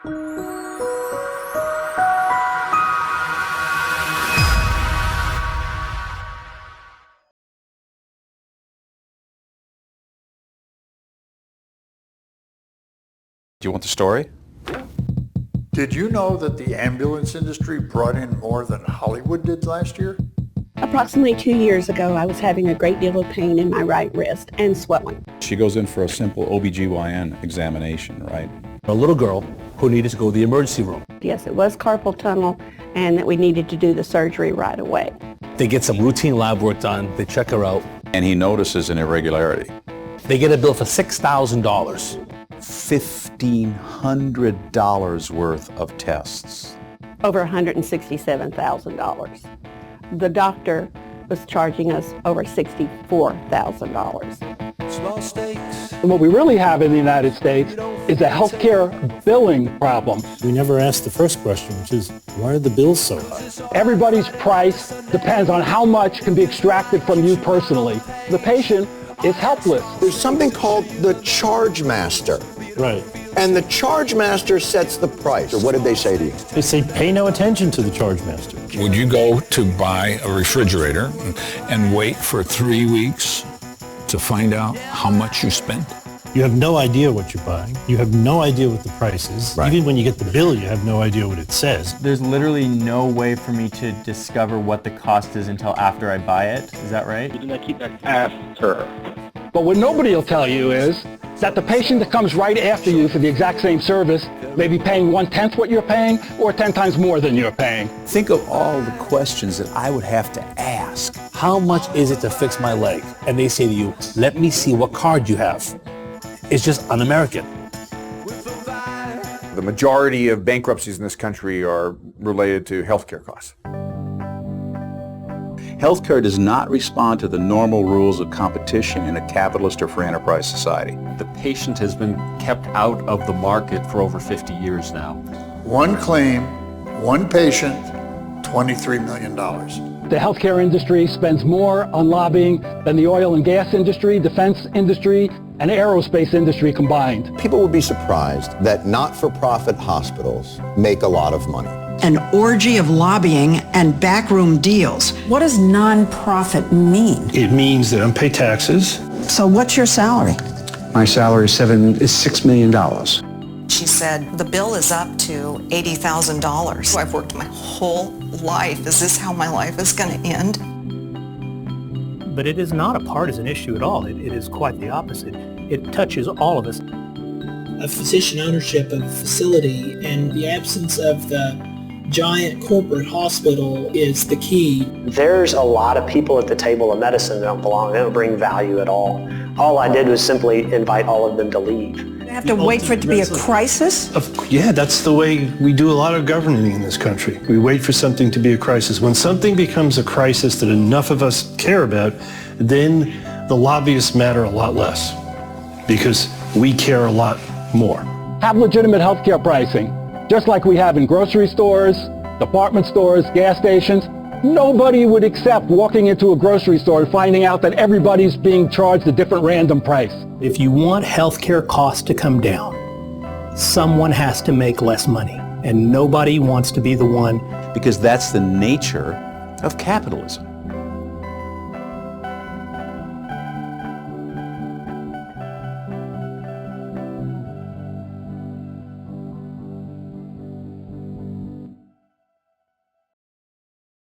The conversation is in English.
Do you want the story? Did you know that the ambulance industry brought in more than Hollywood did last year? Approximately 2 years ago, I was having a great deal of pain in my right wrist and swelling. She goes in for a simple OBGYN examination, right? A little girl who needed to go to the emergency room. Yes, it was carpal tunnel and that we needed to do the surgery right away. They get some routine lab work done, they check her out. And he notices an irregularity. They get a bill for $6,000. $1,500 worth of tests. Over $167,000. The doctor was charging us over $64,000. Small stakes. And what we really have in the United States is a healthcare billing problem. We never asked the first question, which is, why are the bills so high? Everybody's price depends on how much can be extracted from you personally. The patient is helpless. There's something called the charge master. Right. And the charge master sets the price. Or what did they say to you? They say pay no attention to the charge master. Would you go to buy a refrigerator and wait for 3 weeks to find out how much you spent? You have no idea what you're buying. You have no idea what the price is. Right. Even when you get the bill, you have no idea what it says. There's literally no way for me to discover what the cost is until after I buy it. Is that right? You do not keep that after. But what nobody will tell you is that the patient that comes right after you for the exact same service may be paying 1/10 what you're paying or 10 times more than you're paying. Think of all the questions that I would have to ask. How much is it to fix my leg? And they say to you, let me see what card you have. It's just un-American. The majority of bankruptcies in this country are related to healthcare costs. Healthcare does not respond to the normal rules of competition in a capitalist or free enterprise society. The patient has been kept out of the market for over 50 years now. One claim, one patient, $23 million. The healthcare industry spends more on lobbying than the oil and gas industry, defense industry, and aerospace industry combined. People would be surprised that not-for-profit hospitals make a lot of money. An orgy of lobbying and backroom deals. What does non-profit mean? It means that I pay taxes. So what's your salary? My salary is $6 million. She said, the bill is up to $80,000. I've worked my whole life. Is this how my life is going to end? But it is not a partisan issue at all. It is quite the opposite. It touches all of us. A physician ownership of a facility and the absence of the giant corporate hospital is the key. There's a lot of people at the table of medicine that don't belong. They don't bring value at all. All I did was simply invite all of them to leave. You have to wait for it to be a crisis? Yeah, that's the way we do a lot of governing in this country. We wait for something to be a crisis. When something becomes a crisis that enough of us care about, then the lobbyists matter a lot less because we care a lot more. Have legitimate healthcare pricing, just like we have in grocery stores, department stores, gas stations. Nobody would accept walking into a grocery store and finding out that everybody's being charged a different random price. If you want healthcare costs to come down, someone has to make less money, and nobody wants to be the one. Because that's the nature of capitalism.